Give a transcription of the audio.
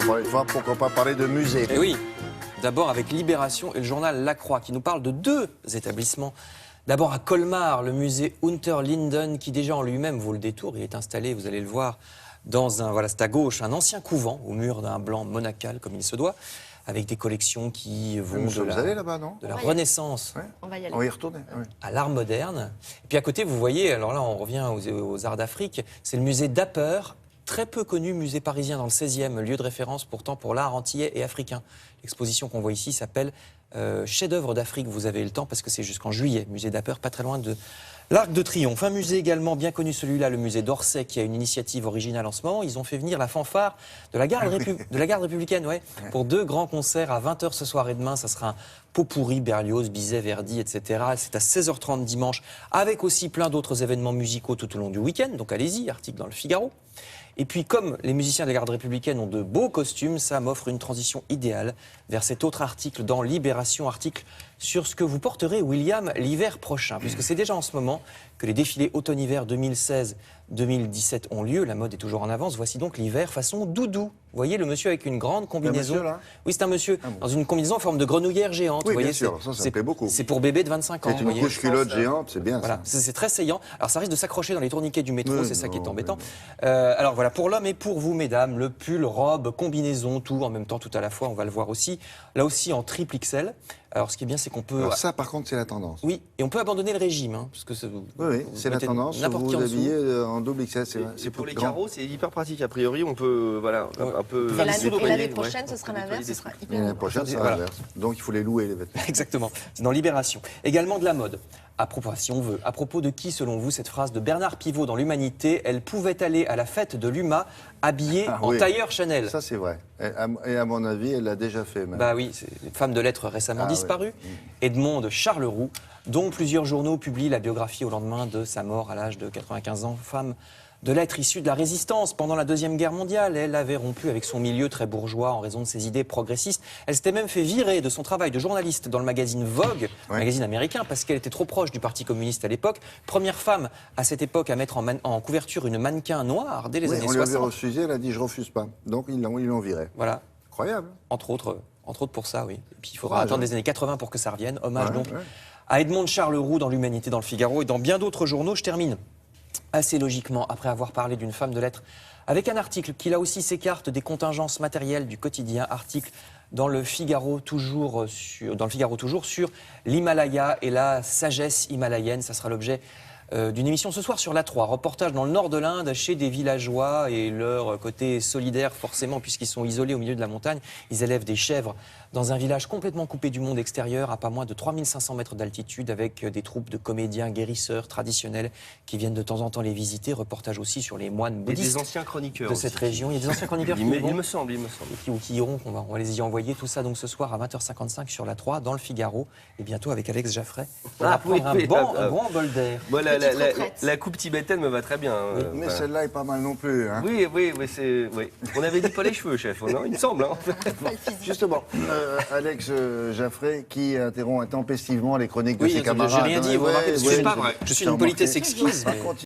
Bon, une fois, pourquoi pas parler de musée. Et oui, d'abord avec Libération et le journal La Croix qui nous parle de deux établissements. D'abord à Colmar, le musée Unterlinden qui déjà en lui-même vaut le détour. Il est installé, vous allez le voir, dans un, voilà, c'est à gauche, un ancien couvent au mur d'un blanc monacal comme il se doit, avec des collections qui vont Nous sommes allés là-bas, non? de la Renaissance Ouais. On va y aller. On va y retourner. Oui. à l'art moderne. Et puis à côté, vous voyez, alors là on revient aux arts d'Afrique, c'est le musée Dapper, très peu connu musée parisien dans le 16e, lieu de référence pourtant pour l'art antillais et africain. L'exposition qu'on voit ici s'appelle Chef-d'œuvre d'Afrique, vous avez le temps parce que c'est jusqu'en juillet, musée Dapper, pas très loin de l'Arc de Triomphe. Un musée également bien connu celui-là, le musée d'Orsay, qui a une initiative originale en ce moment. Ils ont fait venir la fanfare de la garde, de la garde républicaine, ouais, pour deux grands concerts à 20h ce soir et demain. Ça sera un pot pourri, Berlioz, Bizet, Verdi, etc. C'est à 16h30 dimanche, avec aussi plein d'autres événements musicaux tout au long du week-end. Donc allez-y, article dans le Figaro. Et puis, comme les musiciens de la garde républicaine ont de beaux costumes, ça m'offre une transition idéale vers cet autre article dans Libération, article sur ce que vous porterez, William, l'hiver prochain. Puisque c'est déjà en ce moment que les défilés automne-hiver 2016-2017 ont lieu. La mode est toujours en avance. Voici donc l'hiver façon doudou. Vous voyez le monsieur avec une grande combinaison. monsieur, là? Oui, c'est un monsieur dans une combinaison en forme de grenouillère géante. Oui, vous voyez, bien sûr, ça me plaît beaucoup. C'est pour bébé de 25 ans. C'est vous une voyez. couche culotte géante, c'est bien Voilà, ça. c'est très saillant. Alors ça risque de s'accrocher dans les tourniquets du métro, Mais c'est ça qui est non, embêtant. mais Alors voilà, pour l'homme et pour vous, mesdames, le pull, robe, combinaison, tout en même temps, tout à la fois, on va le voir aussi. Là aussi en triple XL. Alors ce qui est bien, c'est qu'on peut... Alors ça, par contre, c'est la tendance. Oui, et on peut abandonner le régime, hein, parce que Oui, c'est la tendance. Vous vous habillez en double XL, c'est pour plus les grand. carreaux, c'est hyper pratique. A priori, on peut, voilà, un peu. Faire des Et sous-domaines, l'année ouais, prochaine, on ce sera peut l'inverse, ce nettoyer sera Et hyper l'année beau. prochaine, c'est Voilà. l'inverse. Donc il faut les louer, les vêtements. Exactement, c'est dans Libération. Également de la mode. À propos, si on veut, à propos de qui, selon vous, cette phrase de Bernard Pivot dans l'Humanité, elle pouvait aller à la fête de l'UMA habillée Ah en oui. tailleur Chanel. Ça, c'est vrai. Et à mon avis, elle l'a déjà fait, même. Bah oui, c'est une femme de lettres récemment Ah disparue. Edmond Charleroux, dont plusieurs journaux publient la biographie au lendemain de sa mort à l'âge de 95 ans. Femme de lettres issue de la résistance pendant la Deuxième Guerre mondiale. Elle avait rompu avec son milieu très bourgeois en raison de ses idées progressistes. Elle s'était même fait virer de son travail de journaliste dans le magazine Vogue, magazine américain, parce qu'elle était trop proche du Parti communiste à l'époque. Première femme à cette époque à mettre en couverture une mannequin noire dès les Oui, années on lui avait 60. refusé, elle a dit je refuse pas. Donc ils l'ont viré. Voilà. Incroyable. Entre autres pour ça, oui. Et puis il faudra Courage, attendre hein. les années 80 pour que ça revienne. Hommage Ouais, donc ouais. à Edmond Charleroux dans l'Humanité, dans le Figaro et dans bien d'autres journaux. Je termine assez logiquement, après avoir parlé d'une femme de lettres, avec un article qui là aussi s'écarte des contingences matérielles du quotidien. Article dans le Figaro toujours sur l'Himalaya et la sagesse himalayenne. Ça sera l'objet d'une émission ce soir sur l'A3. Reportage dans le nord de l'Inde chez des villageois et leur côté solidaire forcément puisqu'ils sont isolés au milieu de la montagne. Ils élèvent des chèvres dans un village complètement coupé du monde extérieur à pas moins de 3500 mètres d'altitude avec des troupes de comédiens guérisseurs traditionnels qui viennent de temps en temps les visiter. Reportage aussi sur les moines Et bouddhistes des anciens chroniqueurs de cette aussi. région. Il y a des anciens chroniqueurs qui Il y vont. me semble. Qui iront, on va les y envoyer. Tout ça donc ce soir à 20h55 sur la 3 dans le Figaro et bientôt avec Alex Jaffray. On va prendre un bon bol d'air. Moi, Petite retraite. la coupe tibétaine me va très bien. Mais enfin. celle-là est pas mal non plus. Hein. Oui, c'est. Oui. On avait dit pas les cheveux, chef. Non, il me semble. Hein. Pas le physique. Justement, Alex Jaffray qui interrompt intempestivement les chroniques de Oui, ses j'ai camarades. rien dit. Vous Ouais, remarquez, parce que ouais, je suis pas j'ai- Je suis j'ai une politesse remarqué. exquise. mais- Par contre,